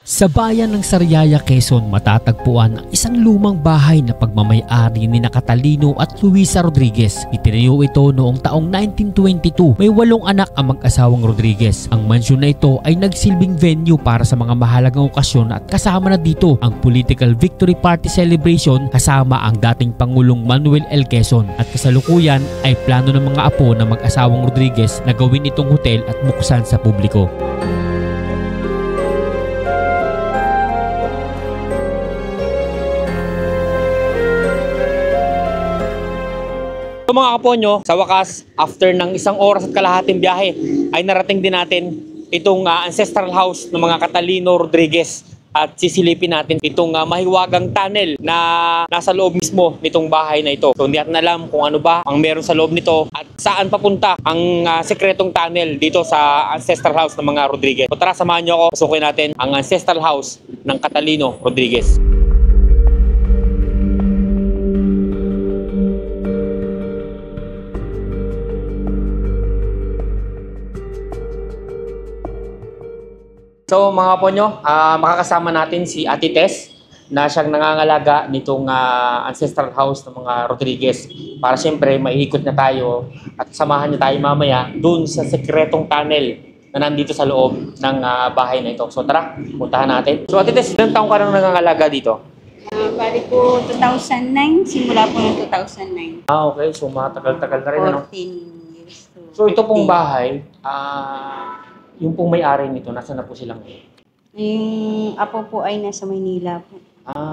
Sa bayan ng Sariaya, Quezon, matatagpuan ang isang lumang bahay na pagmamay-ari ni Catalino at Luisa Rodriguez. Itinayo ito noong taong 1922. May 8 anak ang mag-asawang Rodriguez. Ang mansyon na ito ay nagsilbing venue para sa mga mahalagang okasyon at kasama na dito ang Political Victory Party Celebration kasama ang dating Pangulong Manuel L. Quezon. At kasalukuyan ay plano ng mga apo ng mag-asawang Rodriguez na gawin itong hotel at buksan sa publiko. So mga kaponyo, sa wakas, after ng 1 oras at kalahating biyahe, ay narating din natin itong ancestral house ng mga Catalino Rodriguez. At sisilipin natin itong mahiwagang tunnel na nasa loob mismo nitong bahay na ito. So hindi natin alam kung ano ba ang meron sa loob nito at saan papunta ang sekretong tunnel dito sa ancestral house ng mga Rodriguez. So tara, samahan nyo ako, pasukin natin ang ancestral house ng Catalino Rodriguez. So mga ponyo, makakasama natin si Ate Tess na siyang nangangalaga nitong ancestral house ng mga Rodriguez. Para siyempre maihikot na tayo at samahan niyo tayo mamaya dun sa sekretong tunnel na nandito sa loob ng bahay na ito. So tara, puntahan natin. So Ate Tess, ilang taong ka nang nangangalaga dito? Bali po 2009, simula po ng 2009. Okay. So matagal-tagal na rin. 14 years to So ito pong 15. bahay, yung pong may-ari nito, nasa na po silang? Yung apo po ay nasa Maynila po.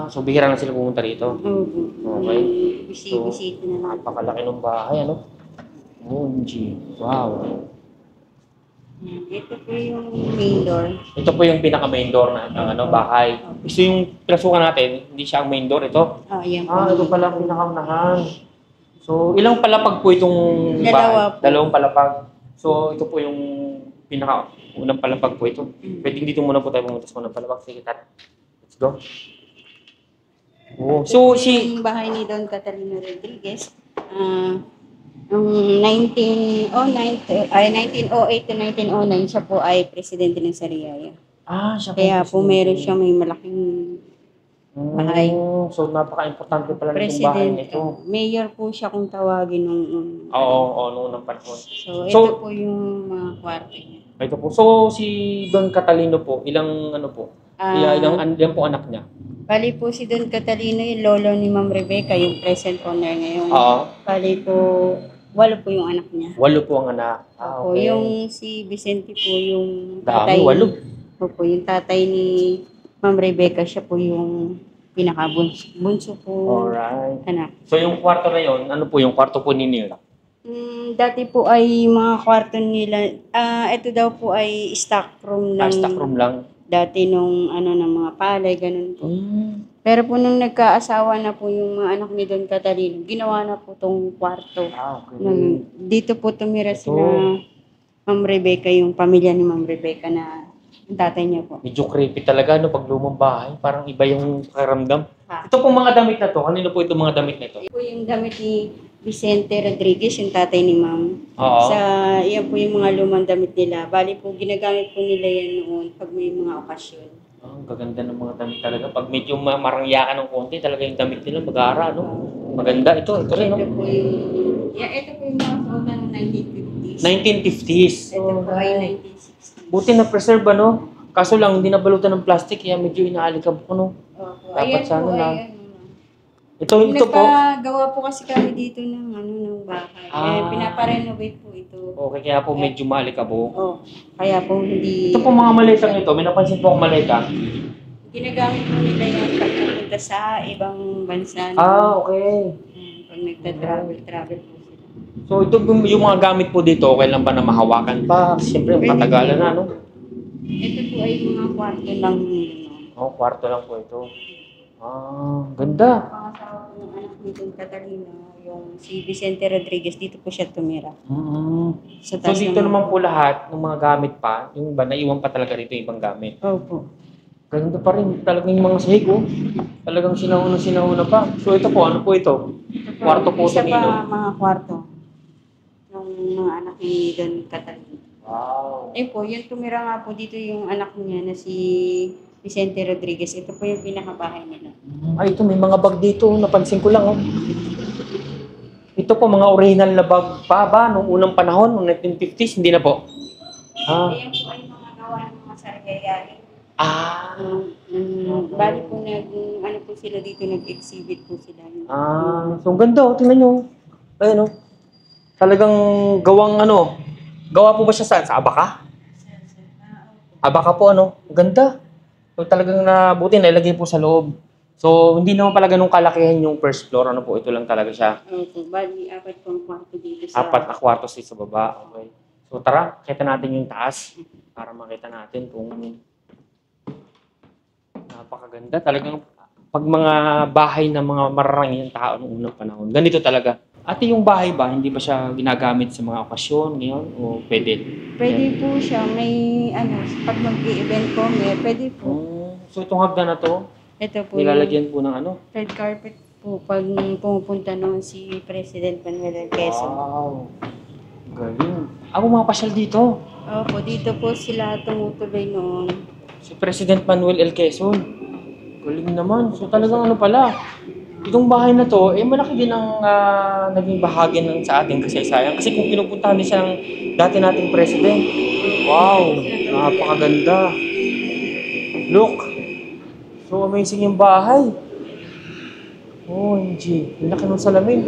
So bihira lang sila pumunta rito. Okay. Bisita na lang. Napakalaki ng bahay, ano? OMG. Wow. Ito po yung main door. Ito po yung pinaka-main door ng bahay. Ito yung pinasukan natin, hindi siya ang main door. Ito? Yan po. Ito pala ang pinaka-unahan. So, ilang palapag po itong Dalawa bahay? po. 2 palapag. So, ito po yung pinaka-unang palapag po ito. Pwede dito muna po tayo pumunta sa unang palapag. Sige, tara. Let's go. Oh. So, Yung bahay ni Don Catalino Rodriguez, noong 1908 to 1909, siya po ay presidente ng Sariaya. Siya po. Kaya po meron siya may malaking bahay. So, napaka-importante pala nitong bahay President, nito. mayor po siya kung tawagin nung Oo, noong panahon. So, ito po yung mga kwarto niya. Ito po. So, si Don Catalino po, ilang ilang po anak niya? Bali po si Don Catalino, yung lolo ni Ma'am Rebecca, yung present owner ngayon. Oo. Bali po, 8 po yung anak niya. 8 po ang anak. Opo, Okay. yung si Vicente po, yung Dami, tatay. 8. Opo, yung tatay ni Ma'am Rebecca, siya po yung pinakabunso po Alright. anak. So, yung kwarto na yun, ano po yung kwarto po ninyo? Dati po ay mga kwarto nila, ito daw po ay stock room ng Stock room lang. dati nung ng mga palay, ganun po. Pero po nung nagkaasawa na po yung mga anak ni Don Catalino, ginawa na po tong kwarto. Okay. Dito po tumira sila Ma'am Rebecca, yung pamilya ni Ma'am Rebecca na yung tatay niya po. Medyo creepy talaga, no? Pag lumang bahay, parang iba yung pakiramdam. Ha. Ito pong mga damit na to, kanino po itong mga damit na ito? Ito po yung damit ni Vicente Rodriguez, yung tatay ni Ma'am. Oo. Yan po yung mga lumang damit nila. Bali po, ginagamit po nila yan noon pag may mga okasyon. Ang gaganda ng mga damit talaga. Pag medyo marangyakan ng konti, talaga yung damit nila mag-aara, no? Maganda. Ito rin, no? Ito po yung mga photo ng 1950s. 1950s. Ito po ay 1960s. Buti na preserve, no? Kaso lang, hindi nabalutan ng plastic, kaya medyo inaalikab ko, no? Opo. Dapat Ayan sana po, lang. ayan. Ito po. Nagpagawa po kasi kami dito ng bahay. Pinaparenovate po ito. Okay, kaya po medyo maalikabo. Kaya po hindi... Ito po mga maletang ito, may napansin po akong maleta. Ginagamit po nila yan pag pupunta sa ibang bansa. Okay. Pag nagta-travel po sila. So ito yung mga gamit po dito, okay lang ba na mahawakan pa? Siyempre, matagalan na, no? Ito po ay mga kwarto lang Kwarto lang po ito. Ganda. Pangasawa po ng anak ni Don Catalino, yung si Vicente Rodriguez, dito po siya tumira. So dito naman po lahat ng mga gamit pa, yung iba, naiwan pa talaga rito yung ibang gamit. Opo. Ganda pa rin, talagang yung mga sahig, oh. Talagang sinauna pa. So ito po, ano po ito? Kwarto po Isa ito pa mga kwarto ng mga anak ni Don Catalino. Wow. Po, yung tumira nga po dito yung anak niya na si Vicente Rodriguez. Ito po yung pinakabahay nila. Ay, ito may mga bag dito. Napansin ko lang. Oh. Ito po mga original na bag pa ba nung unang panahon, noong 1950s? Hindi na po. Ayan po ay mga gawa ng mga sargayari. Ah. Bali po ano po sila dito, nag-exhibit po sila. So ang ganda. Oh. Tingnan nyo. Ayun, oh. Talagang gawang ano. Gawa po ba siya saan? Sa Abaca? Abaca po, ano? Ang ganda. So talagang buti na ilagay po sa loob. So, hindi naman pala ganun kalakihan yung first floor. Ano po, ito lang talaga siya. Opo, bali, 4 po ang kwarto dito sa... 4 na kwarto sa baba. Okay. So, tara, kita natin yung taas para makita natin kung napakaganda. Talagang pag mga bahay ng mga mararanging tao noong unang panahon, ganito talaga. Ate, yung bahay ba, hindi ba siya ginagamit sa mga okasyon ngayon? O pwede? Pwede po siya, may pag mag-i-event po, pwede po. So, itong hagdan na to, Ito po nilalagyan po ng ano? red carpet po pag pumupunta noon si President Manuel L. Quezon. Wow. Galing. Ako mapasyal dito. Opo, dito po sila tumutuloy noon. Si President Manuel L. Quezon. Galing naman. So talagang ano pala. Itong bahay na to, malaki din ang naging bahagi ng sa ating kasaysayan. Kasi kung pinupuntahan din siya ng dati nating president. Wow. Napakaganda. Look. So, amazing yung bahay. OMG. Ang laki ng salamin.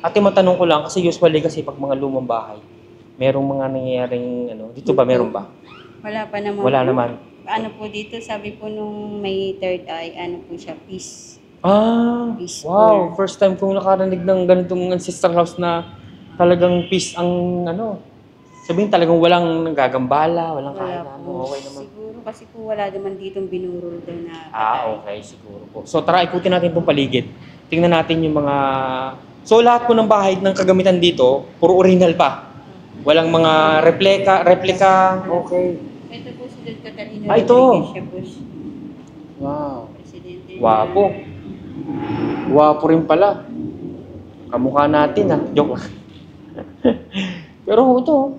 Ate, matanong ko lang, kasi usually kasi pag mga lumang bahay, merong mga nangyayaring, dito ba, meron ba? Wala pa naman. Wala naman. Ano po dito, sabi po nung may third eye, ano po siya, peace. Peace Wow. First time kong nakarinig ng ganitong ancestral house na talagang peace ang, sabihin talagang walang gagambala, walang Wala kailangan. po. Okay naman. Siguro kasi po wala naman ditong binurol daw na patay. Okay, siguro po. So tara, ikutin natin itong paligid. Tingnan natin yung mga... So lahat po ng bahay ng kagamitan dito, puro original pa. Walang mga replika. Okay. Ito po si Don Catalino. Ito. Siya po si Wow. presidente. Wapo. Wapo rin pala. Kamukha natin Joke lang. Pero ito.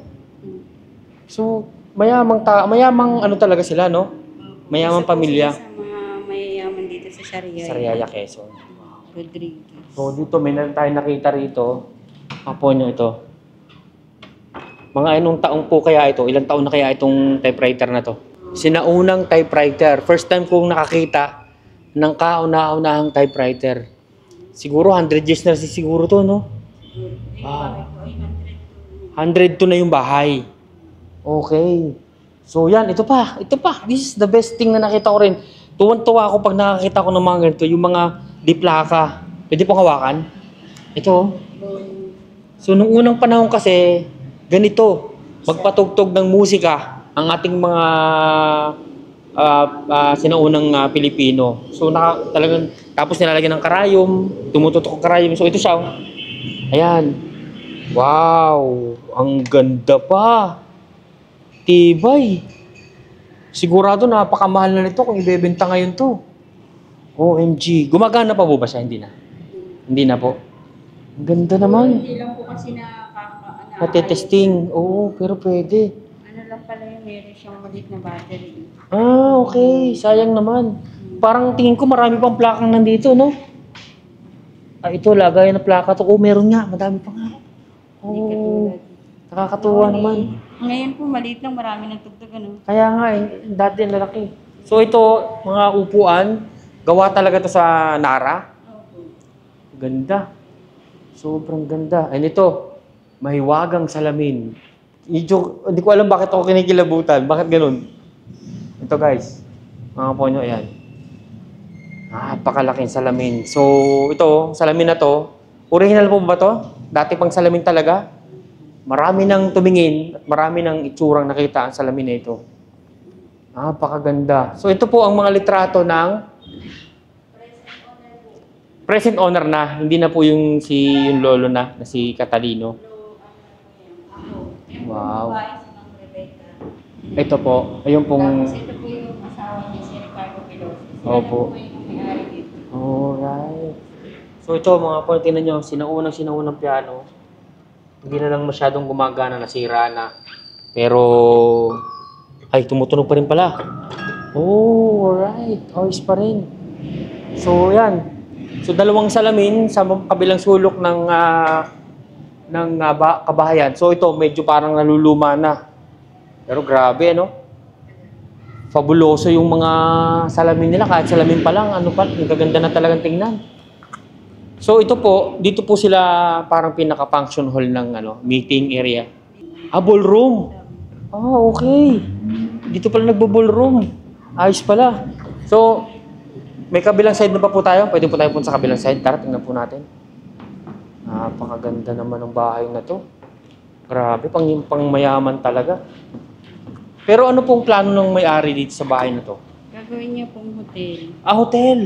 So, mayamang talaga sila, no? Mayamang pamilya. Sa mga mayayaman dito sa Sariaya. Sariaya, Quezon. Rodriguez. So, dito may tayo nakita rito. Apo nyo ito. Mga anong taong po kaya ito? Ilang taon na kaya itong typewriter na to? Sinaunang typewriter. First time kong nakakita ng kauna-unahang typewriter. Siguro 100 years na siguro to, no? Wow. 102 na yung bahay. Okay. So yan, ito pa. This is the best thing na nakita ko rin. Tuwan-tuwa ako pag nakakita ko ng mga ganito, yung mga diplaka. Pwede pong hawakan. Ito. So nung unang panahon kasi, ganito, magpatugtog ng musika ang ating mga sinaunang Pilipino. So talagang, tapos nilalagyan ng karayom, tumututok ang karayom. So ito siya. Ayan. Wow! Ang ganda pa! Tibay. Sigurado napakamahal na nito kung ibebenta ngayon to. OMG. Gumagana pa po ba siya? Hindi na. Hindi na po. Ang ganda naman. Hindi lang po kasi Natetesting. Oo, pero pwede. Ano lang pala yung meron siyang maliit na battery. Okay. Sayang naman. Parang tingin ko marami pang plakang nandito, no? Ito, lagay na plaka to. Meron nga. Madami pa nga. Nakakatuwa naman. Ngayon po, maliit lang, marami ng tugtog, Kaya nga dati lalaki. So ito, mga upuan, gawa talaga to sa Nara. Ganda. Sobrang ganda. And ito, mahiwagang salamin. Hindi ko alam bakit ako kinikilabutan. Bakit ganun? Ito guys, mga po nyo, ayan. Napakalaking salamin. So ito, salamin na to, original po ba to? Dati pang salamin talaga? Marami nang tumingin at marami nang itsurang nakita ang salamin na ito. Napakaganda. So ito po ang mga litrato ng present owner na. Hindi na po yung lolo na si Catalino. Wow. Ito po. Ayun pong... Tapos ito po yung asawa niya, si Ricardo Veloso. Opo. Sila po yung may-ari dito. Alright. So ito mga po, tingnan nyo, sinaunang piano. Hindi na lang masyadong gumagana, nasira na. Pero, ay, tumutunog pa rin pala. Oh, alright. Ayos pa rin. So, yan. So, dalawang salamin sa kabilang sulok ng kabahayan. So, ito medyo parang naluluma na. Pero grabe, ano? Fabuloso yung mga salamin nila. Kahit salamin pa lang, ang gaganda na talagang tingnan. So, ito po, dito po sila parang pinaka-function hall ng meeting area. Ballroom. Okay. Dito pala nagbo-ballroom. Ayos pala. So, may kabilang side na pa po tayo. Pwede po tayo punta sa kabilang side. Tara, tingnan po natin. Napakaganda naman ng bahay na to. Grabe, pang mayaman talaga. Pero ano pong plano ng may-ari dito sa bahay na to? Gagawin niya pong hotel. Hotel!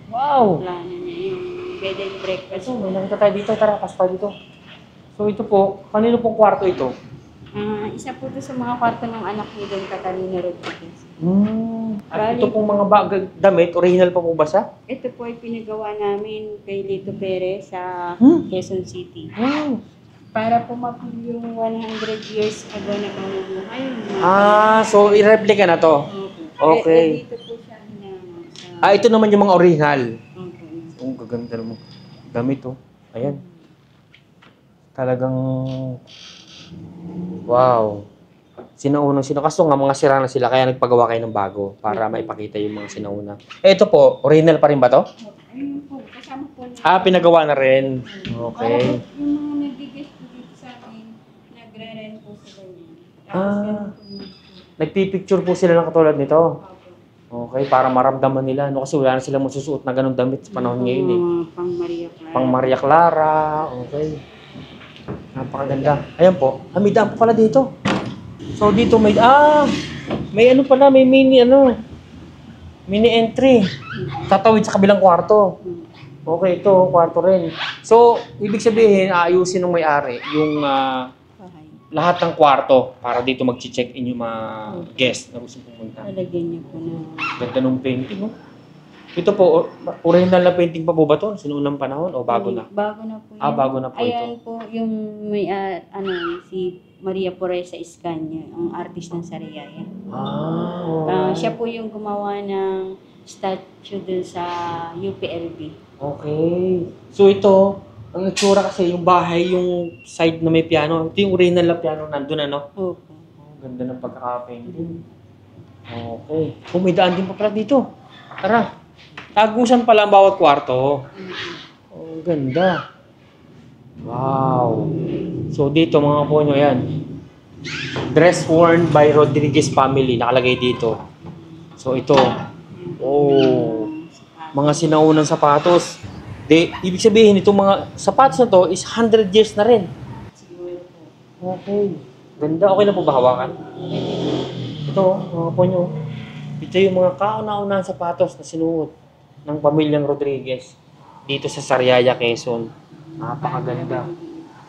Wow! Plano niya yung bed and breakfast. Ito, may nakita tayo dito. Tara, paspa dito. So ito po, kanino pong kwarto ito? Isa po ito sa mga kwarto ng anak ni Don Catalino Rodriguez. At ito pong mga damit, original pa po ba siya? Ito po ay pinagawa namin kay Lito Perez sa Quezon City. Wow! Para po mapili yung 100 years ago na mamumuhay. So i-replica na to? Okay. Dito po siya na Ito naman yung mga original. Okay. Ang gaganda naman. Damit oh. Ayan. Talagang wow. Kaso nga mga sira na sila kaya nagpagawa kayo ng bago para maipakita yung mga sinauna. Ito po, original pa rin ba to? Ayun po, kasama po na. Pinagawa na rin. Para Okay. po yung mga nag-guest po dito sa akin, nagre-rent po sila niya. Tapos ganun po yun. Nagpipicture po sila ng katulad nito. Okay, para maramdaman nila. Kasi wala na silang masusuot na ganung damit sa panahon ngayon eh. Pang Maria Clara. Pang Maria Clara. Okay. Napakaganda. Ayan po. May daan po pala dito. So dito may ano pala, may mini entry. Tatawid sa kabilang kwarto. Okay, ito kwarto rin. So ibig sabihin aayusin ng may-ari yung lahat ng kwarto para dito mag-check-in yung mga guest na gusto pumunta. Lalagyan niya po na. Ganda ng painting, no? Ito po, original na painting pa po ba ito? Sinunang panahon o bago na? Bago na po. Bago na po ito. Ayan po yung may si Maria Pureza Iscania, ang artist ng Sariaya. Siya po yung gumawa ng statue dun sa UPLB. Okay. So ito, ang itsura kasi yung bahay, yung side na may piano. Ito yung original na piano nandun, ano? Opo. Ganda ng pagkaka-painting. Okay. May daan din pa pala dito. Tara. Tagusan pala ang bawat kwarto. Ganda. Wow. So dito mga po nyo, yan. Dress worn by Rodriguez family. Nakalagay dito. So ito. Mga sinaunang sapatos. Ibig sabihin, itong mga sapatos na to is 100 years na rin. Okay. Ganda. Okay na po ba hawakan? Ito, mga po nyo. Ito yung mga kauna-unahang sapatos na sinuot ng pamilyang Rodriguez dito sa Sariaya, Quezon. Napakaganda.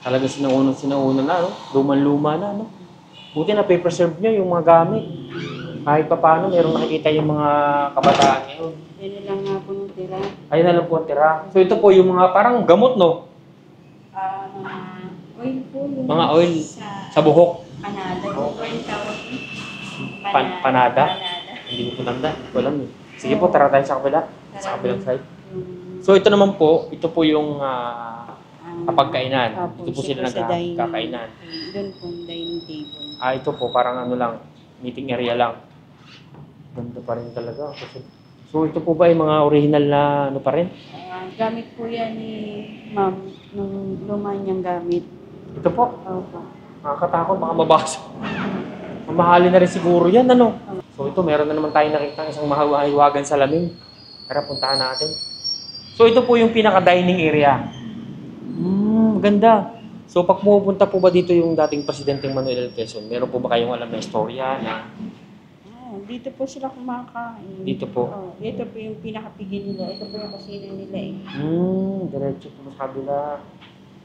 Talaga sinauna na, no? Luman-luma na, no? Buti na paper-serve nyo yung mga gamit. Kahit pa paano, merong nakikita yung mga kabataan ngayon. Yan lang nga po nung tira. Ayun na lang po ang tira. So ito po yung mga parang gamot, no? Oil po. Mga oil sa buhok. Panada. Oil tawag. Panada? Hindi ko po tanda. Wala eh. Sige po, tara tayo sa kabila. Sa kabilang side. So ito naman po, ito po yung kapagkainan. Ito po sila nagkakainan. Doon po dining table. Ito po, parang ano lang, meeting area lang. Ganda pa rin talaga. So ito po ba yung mga original na ano pa rin? Gamit po yan ni ma'am nung luma niyang gamit. Ito po. Opo. Nakakatakot, baka mabasa. Mamahalin na rin siguro yan, ano? So ito, meron na naman tayo nakita ng isang mahiwagan salamin. Tara, puntahan natin. So ito po yung pinaka-dining area. Ganda. So pag pupunta po ba dito yung dating Presidenteng Manuel L. Quezon, meron po ba kayong alam na istorya na Dito po sila kumakain. dito po? Ito po yung pinakapigil nila. Ito po yung kusina nila eh. Diretso po sa kabila.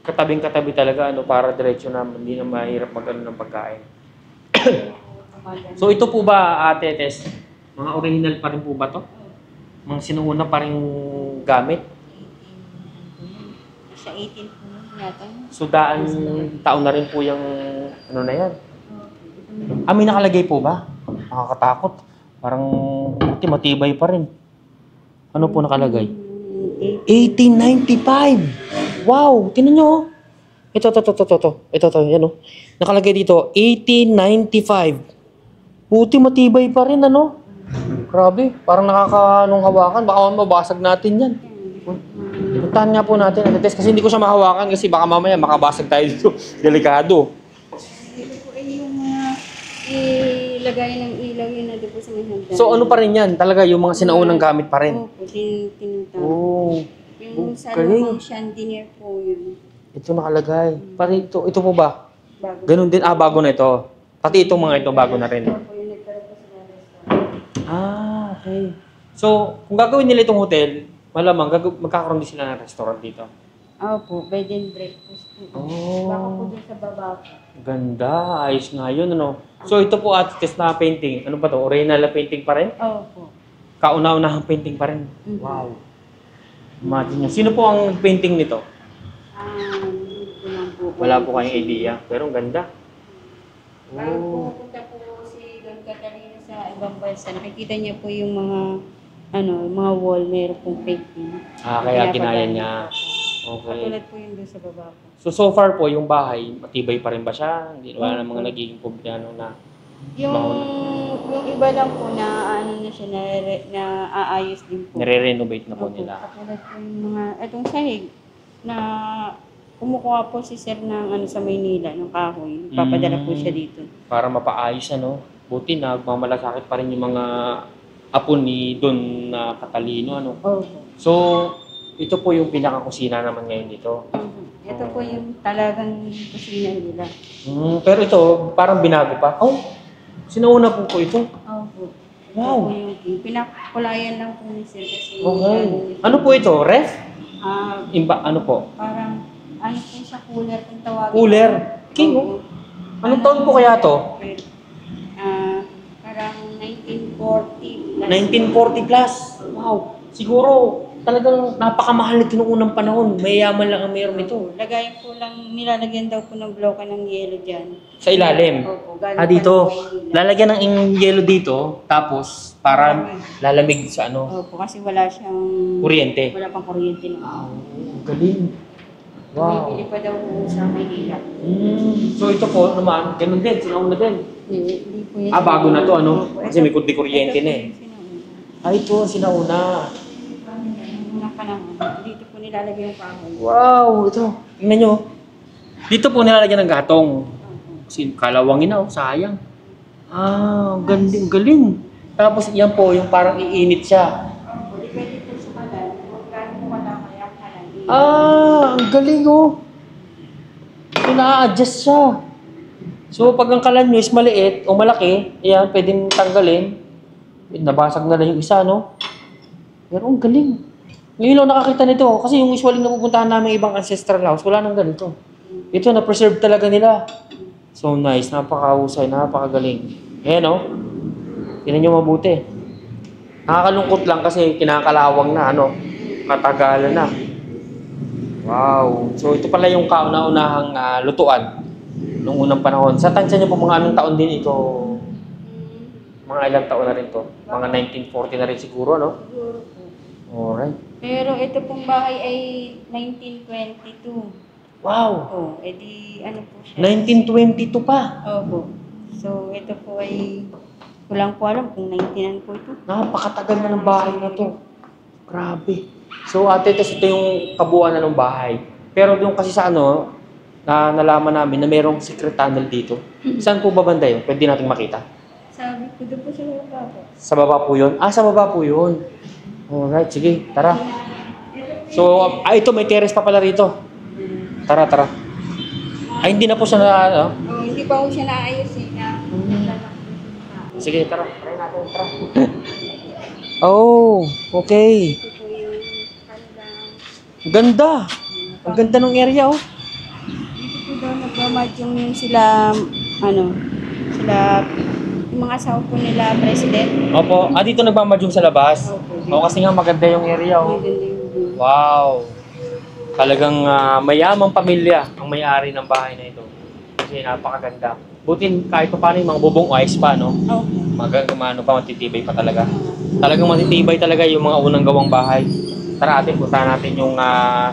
Katabing-katabi talaga, ano, para diretso na hindi na mahirap mag-ano ng pagkain. So ito po ba, Ate Tess, mga original pa rin po ba to? Mga sinuuna pa rin gamit? Sa 18 po yata. So daan taon na rin po yung ano na yan. May nakalagay po ba? Nakakatakot. Parang buti matibay pa rin. Ano po nakalagay? 1895! Wow! Tingnan nyo. Ito. Yan o. Nakalagay dito, 1895. Buti matibay pa rin, ano? Grabe. Parang nakakanong hawakan. Baka mabasag natin yan. Puntahan nga po natin. Kasi hindi ko siya mahawakan kasi baka mamaya makabasag tayo dito. Delikado. Ito po ay yung mga ilagay ng ilaw yun na po sa may hagdan. So ano pa rin yan? Talaga yung mga sinaunang gamit pa rin? Opo, tinutawag. Oh. Yung sa galing. lumang chandelier po yun. Ito nakalagay. Pari ito po ba? Bago. Ganun din. Bago na ito. Pati itong mga ito bago na rin. Opo, yung nagkaroon po sa restaurant. Okay. So, kung gagawin nila itong hotel, malamang magkakaroon din sila ng restaurant dito. Opo, bed and breakfast po. Oh. Baka po dun sa baba po. Ganda. Ayos nga yun, ano? So, ito po at test na painting. Ano ba to? Original na painting pa rin? Opo. Kauna-unahang painting pa rin. Mhm. Wow. Imagine nyo. Sino po ang painting nito? Hindi ko lang po. Wala po kayong idea. Pero ang ganda. Parang Oh. pupunta po si Don Catalina sa ibang bansa. Nakikita niya po yung mga wall, meron pong painting. Kaya ginaya niya. Opo. Okay. Katulad po yung doon sa baba po. So far po, yung bahay, matibay pa rin ba siya? Hindi, wala na mga nagiging problema na. Yung iba lang po na na siya na aayos din po. Nire-renovate na po Opo. nila. Katulad po yung itong sahig na kumukuha po si Sir ng sa Maynila, ng kahoy. Papadala po siya dito. Para mapaayos, ano? Buti na, magmamalasakit pa rin yung mga apo ni Don na Catalino, ano? Opo. So, ito po yung pinaka-kusina naman ngayon dito. Ito po yung talagang kusina nila. Pero ito, parang binago pa. Oh, sinauna po ito. Opo. Wow. Ito po yung pinakulayan lang po ni Sir kasi Okay. Ano po ito? Ref? Ano po? parang po siya cooler kung tawagin. Cooler? King, Opo. Anong taon po kaya to? Parang 1940 plus. 1940 plus. Wow. Siguro, talagang napakamahal nito noong unang panahon. Mayayaman lang ang mayroon nito. Lagayan po lang, nilalagyan daw po ng bloke ng yelo dyan. Sa ilalim. Opo, galing pa Dito. ng Maynila. Lalagyan ng yelo dito, tapos para lalamig sa ano, Opo, kasi wala siyang... kuryente. Wala pang kuryente na. Galing. Wow. Bibili pa daw po sa Maynila. So ito po naman, ganun din, sinauna din. Hindi po yan. Bago na to, ano? Opo, Kasi may kuryente ito na po eh. yung sinauna. Ay, ito, sinauna. Unang panahon. Dito po nilalagay yung kahoy. Wow, ito. Tingnan nyo. Dito po nilalagyan ng gatong. Kasi kalawangin na, sayang. Galing, galing. Tapos yan po, yung parang iinit siya. Depende po sa kalan. Kung gaano po kalaki ang kalan. Ang galing oh. So, na-adjust siya. So, pag ang kalan nyo is maliit o malaki, ayan, pwedeng tanggalin. Nabasag na lang yung isa, no? Pero ang galing. Ngayon lang nakakita nito. Kasi yung usually na pupuntahan namin ibang ancestral house, wala nang ganito. Ito, na-preserve talaga nila. So nice, napakahusay, napakagaling. Ayan, oh. Tingnan nyo mabuti. Nakakalungkot lang kasi kinakalawang na, ano, katagalan na. Wow. So ito pala yung kauna-unahang lutuan noong unang panahon. Sa tansya niyo po mga anong taon din ito? Mga ilang taon na rin to? Mga 1940 na rin siguro, no? Siguro po. Alright. Pero ito pong bahay ay 1922. Wow! Oh, edi ano po siya? 1922 pa! Opo. So ito po ay kulang po alam kung 19 po ito. Napakatagal na ng bahay na to. Grabe. So ate, ito yung kabuuan na ng bahay. Pero yung kasi sa ano, na nalaman namin na mayroong secret tunnel dito. Saan po ba banda yun? Pwede natin makita. Sabi ko doon po sa baba po. Sa baba po yun? Sa baba po yun. Alright, sige, tara. So, ito, may terrace pa pala rito. Tara, tara. Hindi na po siya na, ano? Oh, hindi pa po siya naayos eh. Sige, tara. Try natin, tara. Oh, okay. Ito po yung kanilang... Ang ganda. Ang ganda ng area, oh. Dito po daw nagmamadyong yung sila, yung mga asawa po nila, president. Opo. Dito nagmamadyong sa labas. Kasi nga maganda yung area, oh. Maganda yung view. Wow. Talagang mayamang pamilya ang may-ari ng bahay na ito. Kasi napakaganda. Buti kahit pa paano yung mga bubong ice pa, no? Opo. Magagumano pa, matitibay pa talaga. Talagang matitibay talaga yung mga unang gawang bahay. Tara atin, punta natin yung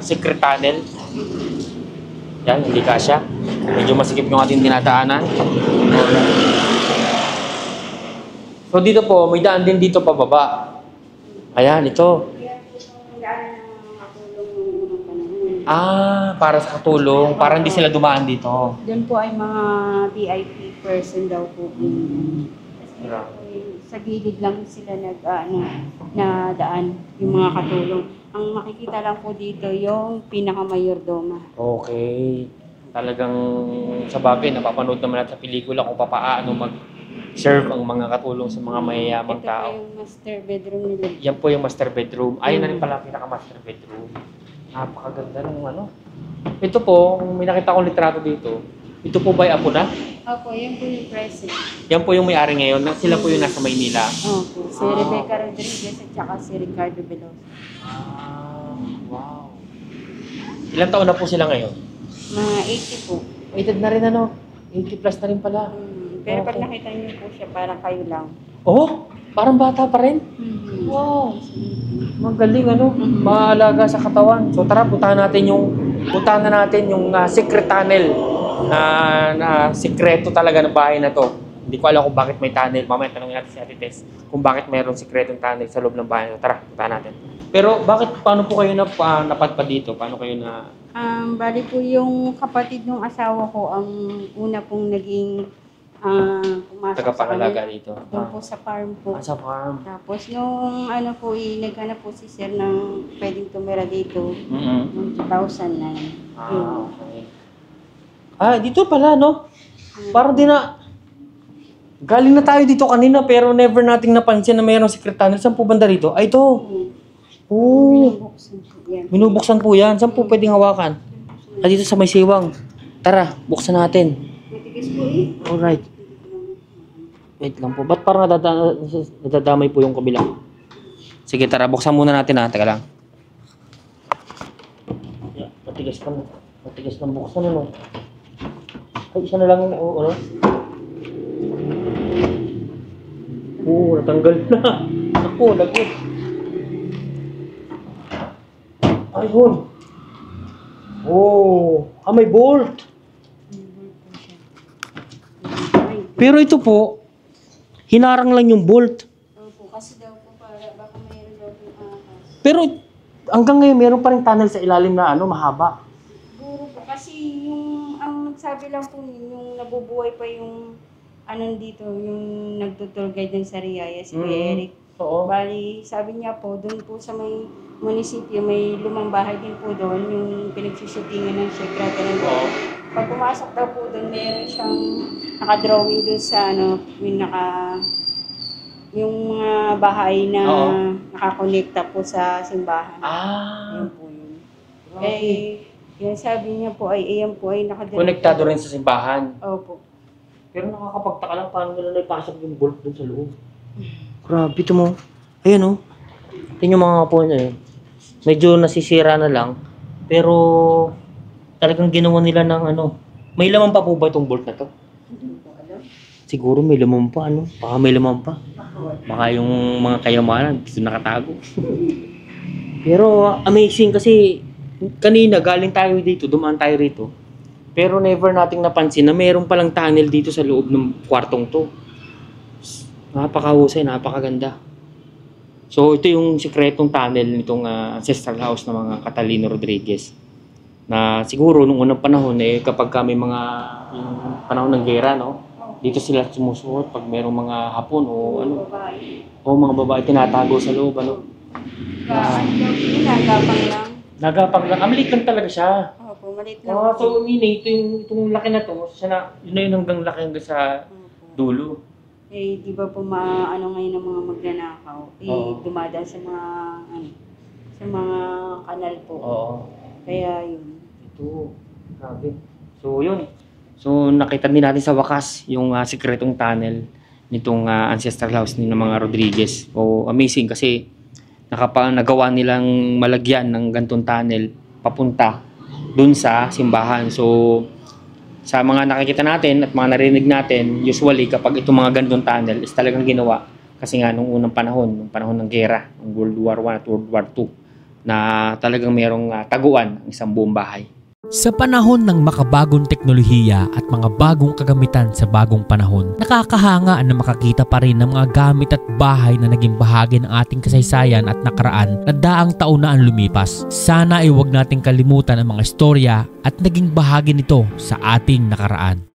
secret tunnel. Yan, hindi kasya. Medyo masikip yung ating dinadaanan. So dito po, may daan din dito pababa. Ayan, ito. Para sa katulong. Para hindi sila dumaan dito. Doon po ay mga VIP person daw po. Kasi sa gilid lang sila na daan, yung mga katulong. Ang makikita lang po dito yung pinaka-mayordoma. Okay. Talagang sa bagay, napapanood naman natin sa pelikula kung papaano mag-serve ang mga katulong sa mga mayayamang tao. Ito po yung master bedroom nila. Yan po yung master bedroom. Ayun na rin pala ang pinaka-master bedroom. Napakaganda ng ano. Ito po, may nakita akong litrato dito. Ito po ba ay apo na? Opo, yan po yung present. Yan po yung may-ari ngayon. Sila po yung nasa Maynila. Opo, si Rebecca Rodriguez at saka si Ricardo Veloso. Wow. Ilang taon na po sila ngayon? Mga 80 po. Edad na rin ano? 80 plus na rin pala. Pero pag Okay. nakita niyo po siya, parang kayo lang. Oh, parang bata pa rin. Wow. Magaling ano, maalaga sa katawan. So tara, puntahan na natin yung secret tunnel na sikreto talaga ng bahay na to. Hindi ko alam kung bakit may tunnel. Mamaya tanongin natin si Ate Tess kung bakit mayroong sikretong tunnel sa loob ng bahay na to. Tara, puntahan natin. Pero paano po kayo napadpad dito? Paano kayo na... Bali po yung kapatid ng asawa ko ang una pong naging pumasok sa tagapangalaga kanila. dito? Doon po sa farm po. Sa farm. Tapos nung naghanap po si sir ng pwedeng tumira dito, noong 2009. Yun. Okay. Dito pala, no? Parang galing na tayo dito kanina pero never nating napansin na mayroong secret tunnel. Saan po banda rito? Ito. Oh. Binubuksan po yan. Minubuksan po yan. Saan po pwedeng hawakan? Dito sa may siwang. Tara, buksan natin. Matigas po eh. Alright. Wait lang po. Ba't parang nadadamay po yung kabila? Sige, tara. Buksan muna natin ha. Teka lang. Yeah, matigas lang. Matigas lang buksan ano. Ay, isa na lang yung ano. Natanggal na. Ako, lagot. Ayun. May bolt. Pero ito po, hinarang lang yung bolt. Opo, kasi daw po baka mayroon daw po Pero hanggang ngayon, meron pa rin tunnel sa ilalim na mahaba. siguro po, kasi ang nagsabi lang po yung nabubuhay pa yung dito, yung nagtutour guide ng Sariaya, si Kuya Eric. Oo. Bali, sabi niya po, doon po sa may munisipyo, may lumang bahay din po doon, yung pinagsushootingan ng Sheikh Raga. Pag pumasok daw po doon, meron siyang naka-drawing doon sa yung mga bahay na nakakonekta po sa simbahan. Yun po yun. Yan sabi niya po ayan po ay naka-direct. Konektado rin sa simbahan. Opo. Pero nakakapagtaka lang paano nila naipasok yung bolt dun sa loob. Grabe ito mo. Ayan tingnan yung mga po niya medyo nasisira na lang. Pero talagang ginawa nila ng May laman pa po ba itong bolt na to? Hindi po alam. Siguro may laman pa Baka may laman pa. Baka yung mga kayamanan dito nakatago. Pero amazing kasi kanina galing tayo dito, dumaan tayo rito. Pero never nating napansin na mayroon palang tunnel dito sa loob ng kwartong to. Napakahusay, napakaganda. So ito yung sikretong tunnel nitong ancestral house ng mga Catalino Rodriguez. Na siguro nung unang panahon kapag may mga yung panahon ng gera, dito sila sumusuot pag mayroong mga Hapon o mga babae tinatago sa loob Nagapang lang. Nagapang lang. Maliit lang talaga siya. Opo, maliit lang. So meaning itong laki na to, yun na yun hanggang laki hanggang sa dulo. Di ba po ngayon ng mga magnanakaw, dumadaan sa mga kanal po. Oo. Kaya yun. Ito, grabe. So yun. So nakita din natin sa wakas yung sikretong tunnel nitong ancestral house ni mga Rodriguez. So amazing kasi nagawa nilang malagyan ng gantong tunnel papunta dun sa simbahan. So sa mga nakikita natin at mga narinig natin, usually kapag itong mga ganitong tunnel is talagang ginawa kasi nga nung unang panahon ng gera, ng World War I at World War II, na talagang mayroong taguan ang isang buong bahay. Sa panahon ng makabagong teknolohiya at mga bagong kagamitan sa bagong panahon, nakakahanga na makakita pa rin ng mga gamit at bahay na naging bahagi ng ating kasaysayan at nakaraan na daang taon na ang lumipas. Sana ay huwag nating kalimutan ang mga istorya at naging bahagi nito sa ating nakaraan.